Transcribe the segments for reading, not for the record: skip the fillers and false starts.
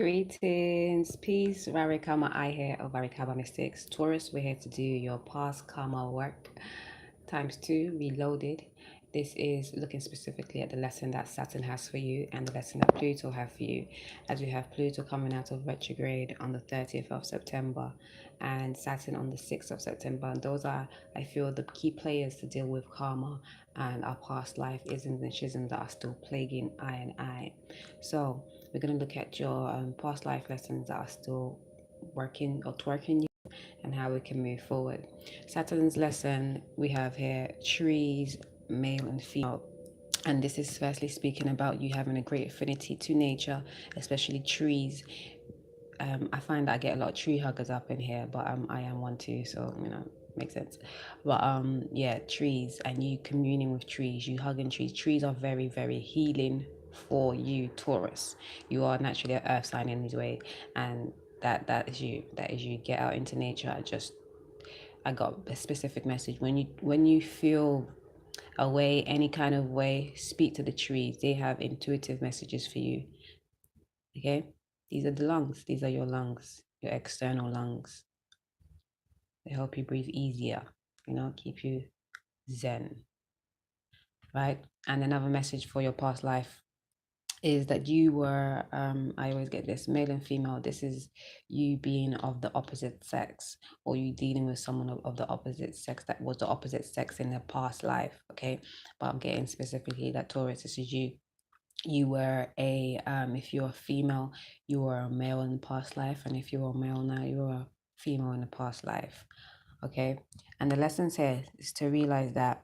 Greetings, peace, Varikama I here of Varikama Mystics. Taurus, we're here to do your past karma work ×2 reloaded. This is looking specifically at the lesson that Saturn has for you and the lesson that Pluto have for you, as we have Pluto coming out of retrograde on the 30th of September and Saturn on the 6th of September. And those are, I feel, the key players to deal with karma and our past life isms and schisms that are still plaguing I and I. So we're going to look at your past life lessons that are still working or twerking you and how we can move forward. Saturn's lesson we have here: trees, male and female. And this is firstly speaking about you having a great affinity to nature, especially trees. I find that I get a lot of tree huggers up in here, but I am one too, so makes sense. But yeah, trees, and you communing with trees, you hugging trees. Trees are very, very healing for you, Taurus. You are naturally an earth sign in this way, and that is you. That is you. Get out into nature. I got a specific message. When you feel a way, any kind of way, speak to the trees. They have intuitive messages for you. Okay? These are the lungs. These are your lungs, your external lungs. They help you breathe easier, keep you zen, right? And another message for your past life is that you were, I always get this, male and female. This is you being of the opposite sex, or you dealing with someone of the opposite sex that was the opposite sex in their past life, okay? But I'm getting specifically that Taurus, this is you. You were if you're a female, you were a male in the past life, and if you're a male now, you were a female in the past life, okay? And the lesson here is to realize that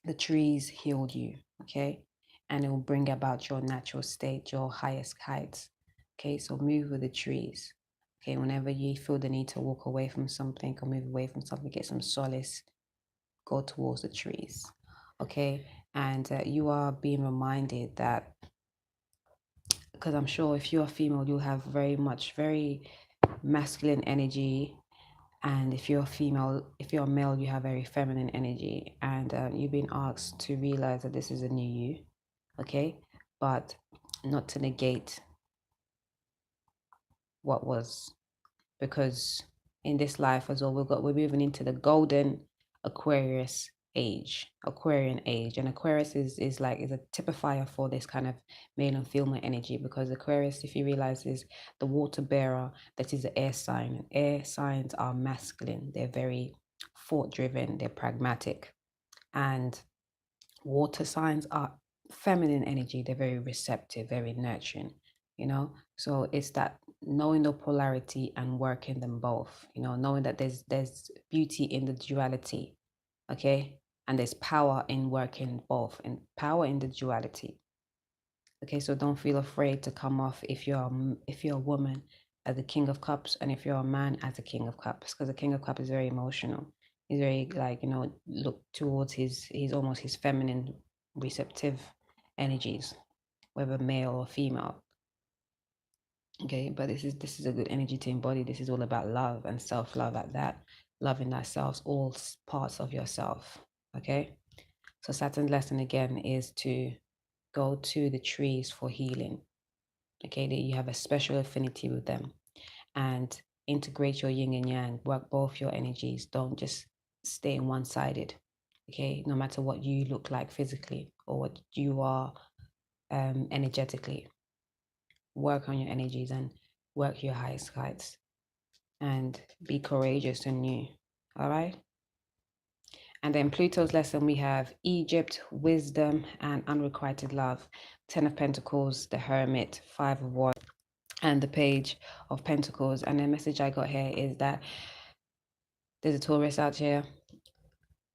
the trees healed you, okay? And it will bring about your natural state, your highest heights, okay? So move with the trees, okay? Whenever you feel the need to walk away from something or move away from something, get some solace, go towards the trees, okay? And you are being reminded that, because I'm sure if you're a female, you'll have very masculine energy. And if you're a female, if you're a male, you have very feminine energy. And you've been asked to realize that this is a new you, okay? But not to negate what was. Because in this life as well, we're moving into the golden Aquarius age, Aquarian age. And Aquarius is a typifier for this kind of male and female energy, because Aquarius, if you realize, is the water bearer, that is the air sign. Air signs are masculine, they're very thought driven, they're pragmatic. And water signs are feminine energy, they're very receptive, very nurturing, so it's that knowing the polarity and working them both, knowing that there's beauty in the duality, okay? And there's power in working both, and power in the duality, okay? So don't feel afraid to come off, if you're a woman, as the King of Cups, and if you're a man, as the King of Cups, because the King of Cups is very emotional. He's very look towards his almost his feminine receptive energies, whether male or female. Okay, but this is a good energy to embody. This is all about love and self-love, at that, loving thyself, all parts of yourself. Okay, so Saturn's lesson again is to go to the trees for healing. Okay, that you have a special affinity with them, and integrate your yin and yang, work both your energies. Don't just stay one-sided. Okay, no matter what you look like physically or what you are energetically, work on your energies and work your highest heights, and be courageous and new. All right. And then Pluto's lesson, we have Egypt, wisdom, and unrequited love. 10 of Pentacles, the Hermit, 5 of Wands, and the Page of Pentacles. And the message I got here is that there's a Taurus out here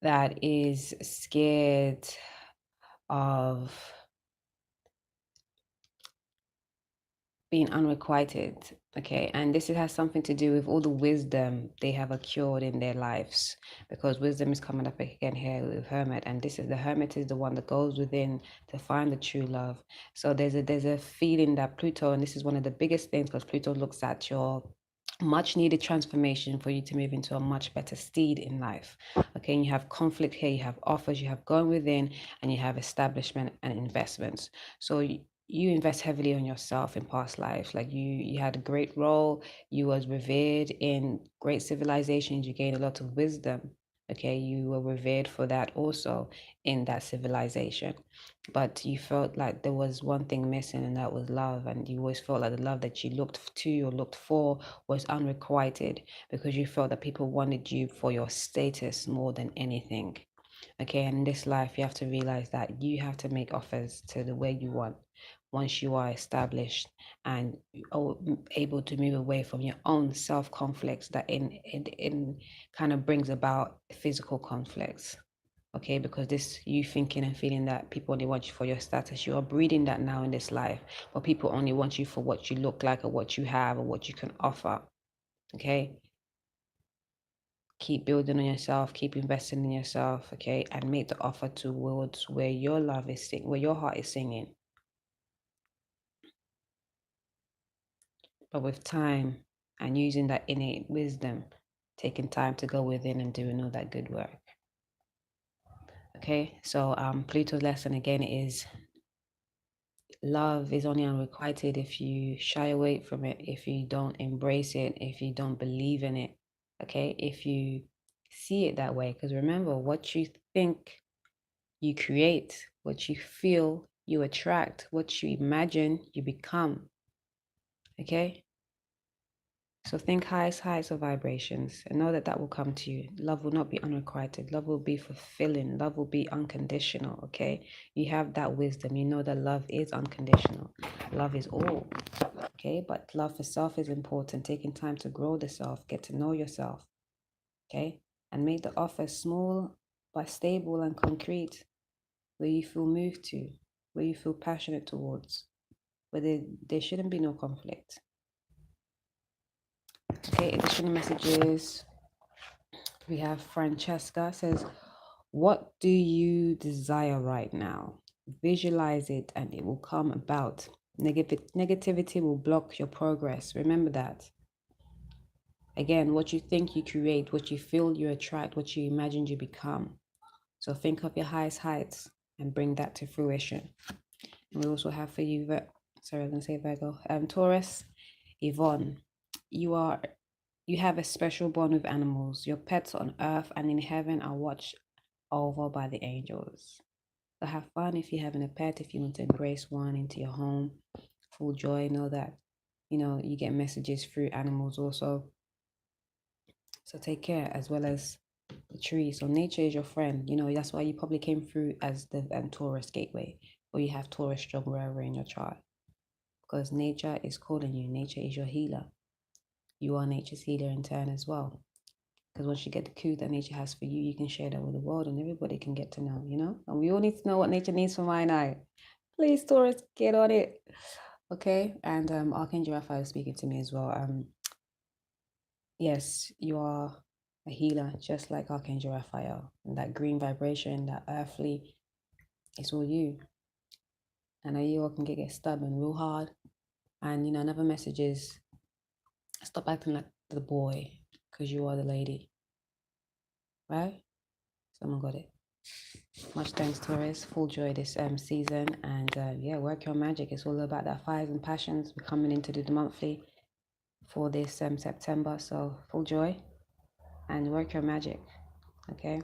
that is scared of being unrequited, okay? And this has something to do with all the wisdom they have accrued in their lives, because wisdom is coming up again here with Hermit, and the Hermit is the one that goes within to find the true love. So there's a feeling that Pluto, and this is one of the biggest things, because Pluto looks at your much needed transformation for you to move into a much better steed in life, okay? And you have conflict here, you have offers, you have going within, and you have establishment and investments. So you invest heavily on yourself in past lives. Like you had a great role, you was revered in great civilizations, you gained a lot of wisdom. Okay, you were revered for that also in that civilization. But you felt like there was one thing missing, and that was love. And you always felt like the love that you looked to or looked for was unrequited, because you felt that people wanted you for your status more than anything. Okay, and in this life, you have to realize that you have to make offers to the way you want once you are established and able to move away from your own self conflicts that in kind of brings about physical conflicts. Okay, because this you thinking and feeling that people only want you for your status, you are breeding that now in this life, but people only want you for what you look like or what you have or what you can offer. Okay, keep building on yourself, keep investing in yourself, okay, and make the offer towards where your love is where your heart is singing. But with time and using that innate wisdom, taking time to go within and doing all that good work. Okay, so Pluto's lesson again is love is only unrequited if you shy away from it, if you don't embrace it, if you don't believe in it. Okay, if you see it that way, because remember, what you think you create, what you feel you attract, what you imagine you become. Okay, so think highest heights of vibrations and know that that will come to you. Love will not be unrequited. Love will be fulfilling. Love will be unconditional. Okay, you have that wisdom. You know that love is unconditional. Love is all. Okay, but love for self is important. Taking time to grow the self, get to know yourself. Okay, and make the offer small but stable and concrete, where you feel moved to, where you feel passionate towards, where there shouldn't be no conflict. Okay, additional messages. We have Francesca says, what do you desire right now? Visualize it and it will come about. Negativity will block your progress. Remember that. Again, what you think you create, what you feel you attract, what you imagine you become. So think of your highest heights and bring that to fruition. And we also have for you, sorry, I was going to say Virgo, Taurus, Yvonne, you have a special bond with animals. Your pets on earth and in heaven are watched over by the angels. So have fun if you're having a pet, if you want to embrace one into your home. Full joy, know that, you get messages through animals also. So take care, as well as the tree. So nature is your friend. That's why you probably came through as the Taurus gateway, or you have Taurus strong wherever in your chart. Because nature is calling you. Nature is your healer. You are nature's healer in turn as well. Because once you get the coup that nature has for you, you can share that with the world and everybody can get to know, And we all need to know what nature needs from I and I. Please, Taurus, get on it. Okay. And Archangel Raphael is speaking to me as well. Yes, you are a healer, just like Archangel Raphael. And that green vibration, that earthly, it's all you. I know you all can get stubborn real hard. And, another message is stop acting like the boy, because you are the lady. Right? Someone got it. Much thanks, Taurus. Full joy this season. And work your magic. It's all about that fires and passions. We're coming into the monthly for this September. So full joy and work your magic. Okay.